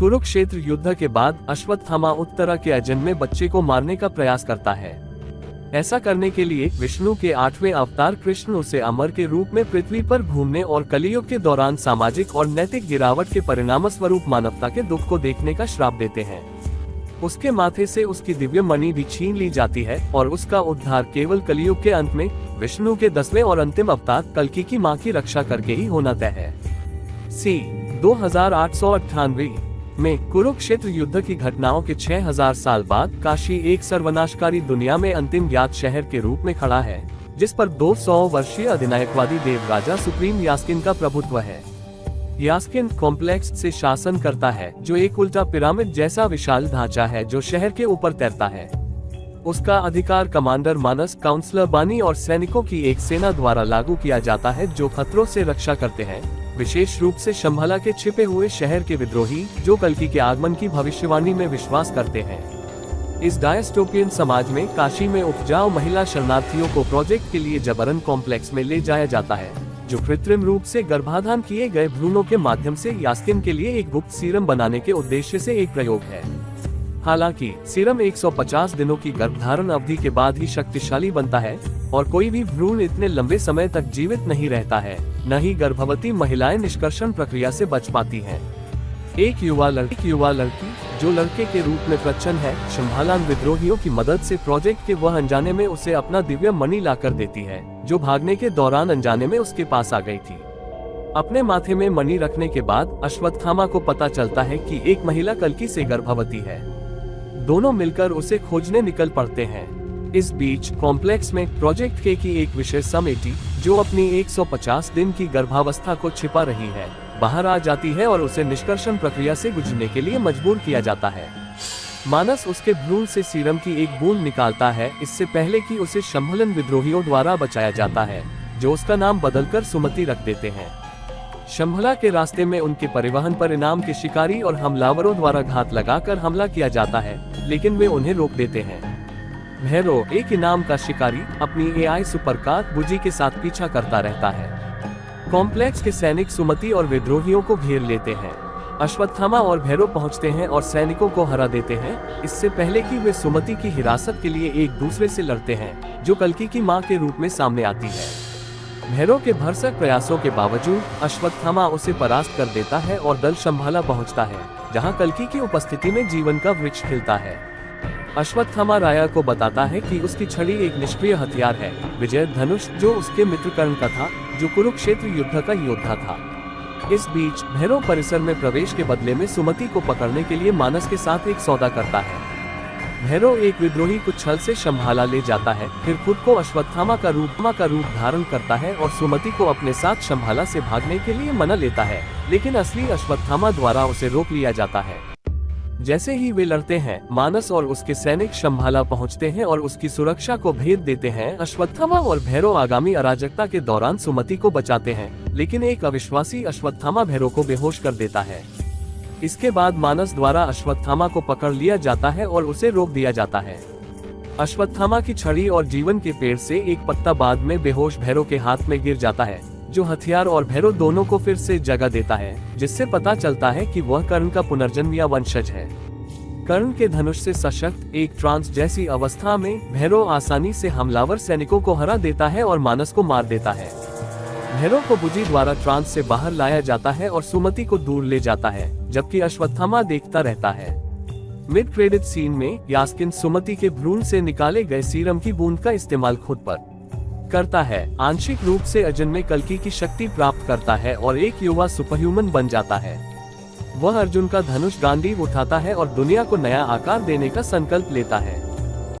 कुरुक्षेत्र युद्ध के बाद अश्वत्थामा उत्तरा के अजन में बच्चे को मारने का प्रयास करता है। ऐसा करने के लिए विष्णु के 8वें अवतार कृष्ण उसे अमर के रूप में पृथ्वी पर घूमने और कलियुग के दौरान सामाजिक और नैतिक गिरावट के परिणामस्वरूप मानवता के दुख को देखने का श्राप देते हैं। उसके माथे से उसकी दिव्य मणि भी छीन ली जाती है और उसका उद्धार केवल कलियुग के अंत में विष्णु के 10वें और अंतिम अवतार कल्कि की मां की रक्षा करके ही होना तय है। सी 2898 में कुरुक्षेत्र युद्ध की घटनाओं के 6000 साल बाद काशी एक सर्वनाशकारी दुनिया में अंतिम ज्ञात शहर के रूप में खड़ा है, जिस पर 200 वर्षीय अधिनायकवादी देव राजा सुप्रीम यास्किन का प्रभुत्व है। यास्किन कॉम्प्लेक्स से शासन करता है, जो एक उल्टा पिरामिड जैसा विशाल ढांचा है जो शहर के ऊपर तैरता है। उसका अधिकार कमांडर मानस, काउंसलर बानी और सैनिकों की एक सेना द्वारा लागू किया जाता है जो खतरों से रक्षा करते हैं, विशेष रूप से शंभला के छिपे हुए शहर के विद्रोही जो कल्कि के आगमन की भविष्यवाणी में विश्वास करते हैं। इस डायस्टोपियन समाज में काशी में उपजाऊ महिला शरणार्थियों को प्रोजेक्ट के लिए जबरन कॉम्प्लेक्स में ले जाया जाता है, जो कृत्रिम रूप से गर्भाधान किए गए भ्रूणों के माध्यम से यास्किन के लिए एक गुप्त सीरम बनाने के उद्देश्य से एक प्रयोग है। हालांकि सीरम 150 दिनों की गर्भधारण अवधि के बाद ही शक्तिशाली बनता है और कोई भी भ्रूण इतने लंबे समय तक जीवित नहीं रहता है, न ही गर्भवती महिलाएं निष्कर्षण प्रक्रिया से बच पाती हैं। एक युवा लड़की जो लड़के के रूप में प्रच्छन्न है, शंभालान विद्रोहियों की मदद से प्रोजेक्ट के वह अनजाने में उसे अपना दिव्य मणि लाकर देती है, जो भागने के दौरान अनजाने में उसके पास आ गई थी। अपने माथे में मणि रखने के बाद अश्वत्थामा को पता चलता है कि एक महिला कल्कि से गर्भवती है। दोनों मिलकर उसे खोजने निकल पड़ते हैं। इस बीच कॉम्प्लेक्स में प्रोजेक्ट के की एक विशेष समिति, जो अपनी 150 दिन की गर्भावस्था को छिपा रही है, बाहर आ जाती है और उसे निष्कर्षण प्रक्रिया से गुजरने के लिए मजबूर किया जाता है। मानस उसके भ्रूण से सीरम की एक बूंद निकालता है, इससे पहले कि उसे शंभलन विद्रोहियों द्वारा बचाया जाता है, जो उसका नाम बदलकर सुमति रख देते हैं। शंभला के रास्ते में उनके परिवहन पर इनाम के शिकारी और हमलावरों द्वारा घात लगाकर हमला किया जाता है, लेकिन वे उन्हें रोक देते हैं। भैरव, एक इनाम का शिकारी, अपनी एआई सुपरकार बुजी के साथ पीछा करता रहता है। कॉम्प्लेक्स के सैनिक सुमति और विद्रोहियों को घेर लेते हैं। अश्वत्थामा और भैरव पहुंचते हैं और सैनिकों को हरा देते हैं, इससे पहले कि वे सुमति की हिरासत के लिए एक दूसरे से लड़ते हैं, जो कल्कि की मां के रूप में सामने आती है। भैरव के भरसक प्रयासों के बावजूद अश्वत्थामा उसे परास्त कर देता है और दल शंभाला पहुंचता है, जहां कल्कि की उपस्थिति में जीवन का वृक्ष खिलता है। अश्वत्थामा राया को बताता है कि उसकी छड़ी एक निष्क्रिय हथियार है, विजय धनुष, जो उसके मित्र कर्ण का था, जो कुरुक्षेत्र युद्ध का योद्धा था। इस बीच भैरव परिसर में प्रवेश के बदले में सुमति को पकड़ने के लिए मानस के साथ एक सौदा करता है। भैरव एक विद्रोही को छल से शंभाला ले जाता है, फिर खुद को अश्वत्थामा का रूप धारण करता है और सुमति को अपने साथ शंभाला से भागने के लिए मना लेता है, लेकिन असली अश्वत्थामा द्वारा उसे रोक लिया जाता है। जैसे ही वे लड़ते हैं, मानस और उसके सैनिक शंभाला पहुंचते हैं और उसकी सुरक्षा को भेद देते हैं। अश्वत्थामा और भैरव आगामी अराजकता के दौरान सुमति को बचाते हैं, लेकिन एक अविश्वासी अश्वत्थामा भैरव को बेहोश कर देता है। इसके बाद मानस द्वारा अश्वत्थामा को पकड़ लिया जाता है और उसे रोक दिया जाता है। अश्वत्थामा की छड़ी और जीवन के पेड़ से एक पत्ता बाद में बेहोश भैरव के हाथ में गिर जाता है, जो हथियार और भैरव दोनों को फिर से जगह देता है, जिससे पता चलता है कि वह कर्ण का पुनर्जन्म या वंशज है। कर्ण के धनुष से सशक्त एक ट्रांस जैसी अवस्था में भैरव आसानी से हमलावर सैनिकों को हरा देता है और मानस को मार देता है। भैरव को बुजी द्वारा ट्रांस से बाहर लाया जाता है और सुमति को दूर ले जाता है, जबकि अश्वत्थामा देखता रहता है। मिड क्रेडिट सीन में यास्किन सुमति के भ्रूण से निकाले गए सीरम की बूंद का इस्तेमाल खुद पर करता है, आंशिक रूप से अजन में कल्कि की शक्ति प्राप्त करता है और एक युवा सुपरह्यूमन बन जाता है। वह अर्जुन का धनुष गांडीव उठाता है और दुनिया को नया आकार देने का संकल्प लेता है।